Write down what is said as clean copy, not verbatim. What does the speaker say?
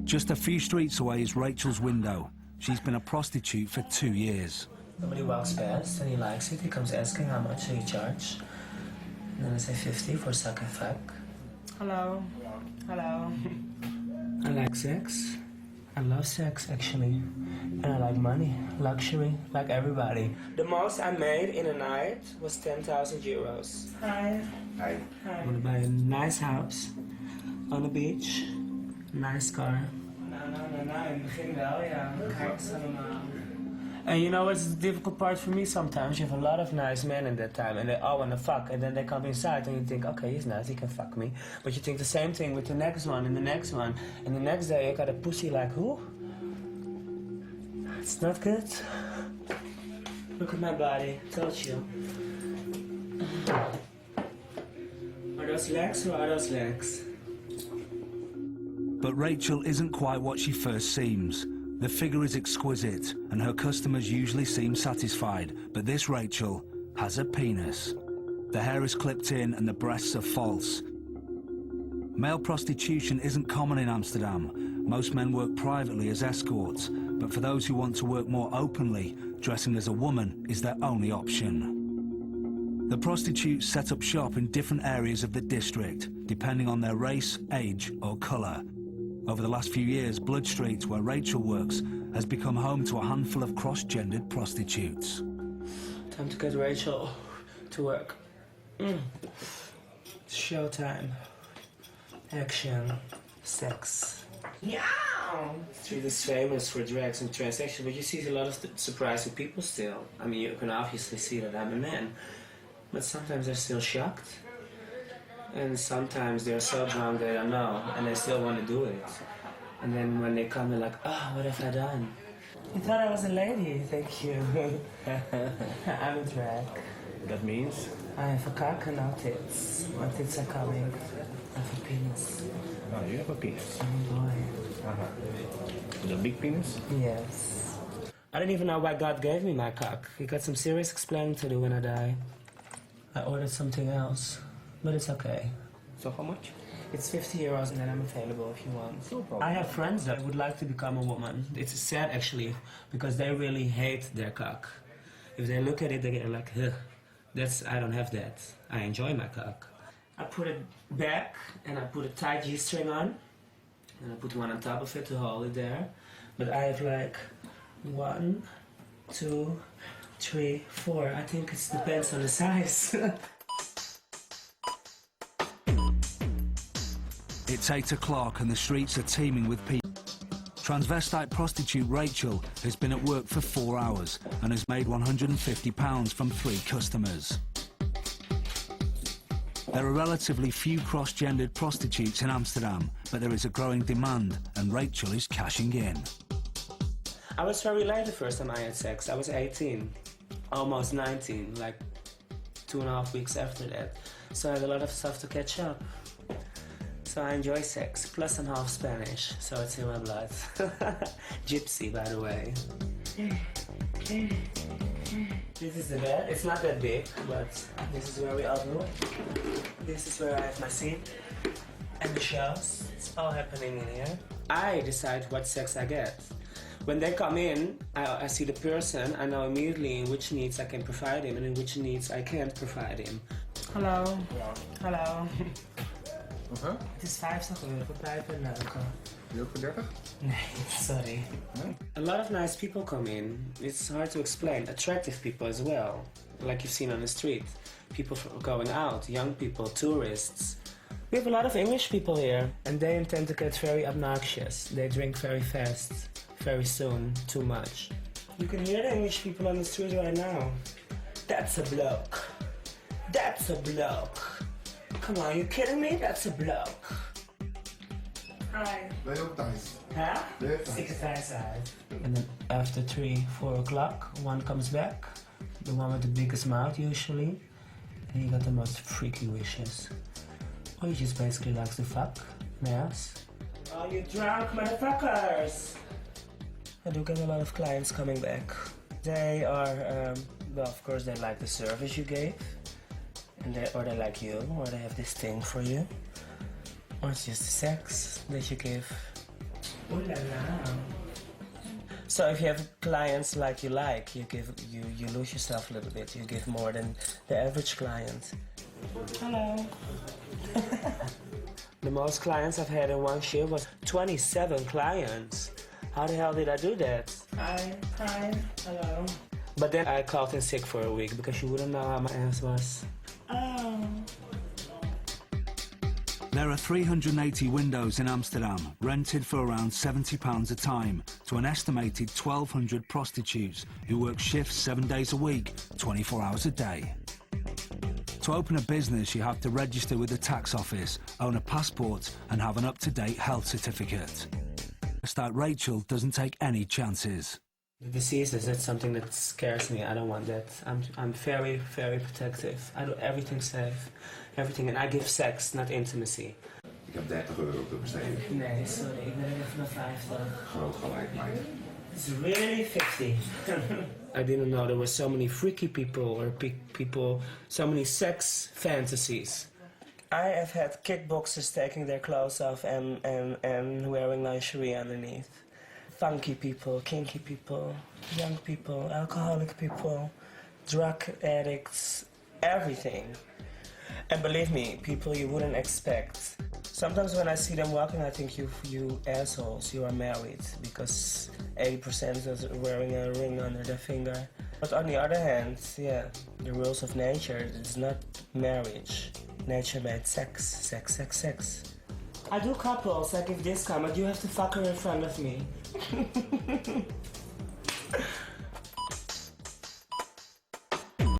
Just a few streets away is Rachel's window. She's been a prostitute for 2 years. Somebody walks past and he likes it. He comes asking how much do you charge. And then I say 50 for suck and fuck. Hello. Hello. I like sex. I love sex, actually. And I like money, luxury, like everybody. The most I made in a night was 10,000 euros. Hi. Hi. I want to buy a nice house on the beach, nice car. No, in het begin wel, ja. Kijk eens allemaal. And you know what's the difficult part for me sometimes? You have a lot of nice men in that time and they all want to fuck, and then they come inside and you think, okay, he's nice, he can fuck me. But you think the same thing with the next one and the next one. And the next day you got a pussy like who? It's not good. Look at my body, told you. Are those legs or are those legs? But Rachel isn't quite what she first seems. The figure is exquisite, and her customers usually seem satisfied, but this Rachel has a penis. The hair is clipped in and the breasts are false. Male prostitution isn't common in Amsterdam. Most men work privately as escorts, but for those who want to work more openly, dressing as a woman is their only option. The prostitutes set up shop in different areas of the district, depending on their race, age or colour. Over the last few years, Blood Street, where Rachel works, has become home to a handful of cross-gendered prostitutes. Time to get Rachel to work. Showtime. Action. Sex. Yeah! Street is famous for drugs and transactions, but you see a lot of surprising people still. I mean, you can obviously see that I'm a man, but sometimes they're still shocked. And sometimes they're so drunk they don't know, and they still want to do it. And then when they come, they're like, oh, what have I done? You thought I was a lady, thank you. I'm a drag. That means? I have a cock and no tits. My tits are coming. I have a penis. Oh, you have a penis. Oh boy. The big penis? Yes. I don't even know why God gave me my cock. He got some serious explaining to do when I die. I ordered something else. But it's okay. So how much? It's 50 euros and then I'm available if you want. No problem. I have friends that would like to become a woman. It's sad actually, because they really hate their cock. If they look at it, they get like, ugh, I don't have that. I enjoy my cock. I put it back and I put a tight G-string on. And I put one on top of it to hold it there. But I have like 1, 2, 3, 4. I think it depends on the size. It's 8 o'clock and the streets are teeming with people. Transvestite prostitute Rachel has been at work for 4 hours and has made £150 from 3 customers. There are relatively few cross-gendered prostitutes in Amsterdam, but there is a growing demand and Rachel is cashing in. I was very late the first time I had sex. I was 18, almost 19, like 2.5 weeks after that. So I had a lot of stuff to catch up. So I enjoy sex, plus I'm half Spanish, so it's in my blood. Gypsy, by the way. This is the bed. It's not that big, but this is where we all do. This is where I have my scene and the shows. It's all happening in here. I decide what sex I get. When they come in, I see the person, I know immediately in which needs I can provide him and in which needs I can't provide him. Hello. Hallo. Het is 50 euro voor pijpen en neuken. Euro voor 30? Nee, sorry. No? A lot of nice people come in. It's hard to explain. Attractive people as well. Like you've seen on the street. People going out, young people, tourists. We have a lot of English people here. And they intend to get very obnoxious. They drink very fast, very soon, too much. You can hear the English people on the street right now. That's a bloke. That's a bloke. Come on, you kidding me? That's a bloke. Hi. Ben je ook thuis? Huh? Ben je thuis? Ziet er thuis uit. And then after 3, 4 o'clock, one comes back. The one with the biggest mouth usually. And he got the most freaky wishes. Or he just basically likes to fuck. Yes. Oh, you drunk motherfuckers! I do get a lot of clients coming back. They are, well, of course they like the service you gave. And or they like you, or they have this thing for you. Or it's just the sex that you give. Ooh la la. So if you have clients like, you lose yourself a little bit. You give more than the average client. Hello. The most clients I've had in one shift was 27 clients. How the hell did I do that? Hi. Hello. But then I called in sick for a week because you wouldn't know how my ass was. Oh. There are 380 windows in Amsterdam, rented for around £70 a time, to an estimated 1,200 prostitutes who work shifts 7 days a week, 24 hours a day. To open a business, you have to register with the tax office, own a passport, and have an up-to-date health certificate. That Rachel doesn't take any chances. The diseases, that's something that scares me. I don't want that. I'm very, very protective. I do everything safe. Everything. And I give sex, not intimacy. Ik heb €30 te besteden. Nee, sorry. Ik ben er even naar 50. Groot gelijk, meid. It's really 50. I didn't know there were so many freaky people or people, so many sex fantasies. I have had kickboxers taking their clothes off and wearing lingerie underneath. Funky people, kinky people, young people, alcoholic people, drug addicts, everything. And believe me, people you wouldn't expect. Sometimes when I see them walking, I think you assholes, you are married, because 80% is wearing a ring under their finger. But on the other hand, yeah, the rules of nature is not marriage. Nature made sex, sex, sex, sex. I do couples, I give discount, but you have to fuck her in front of me.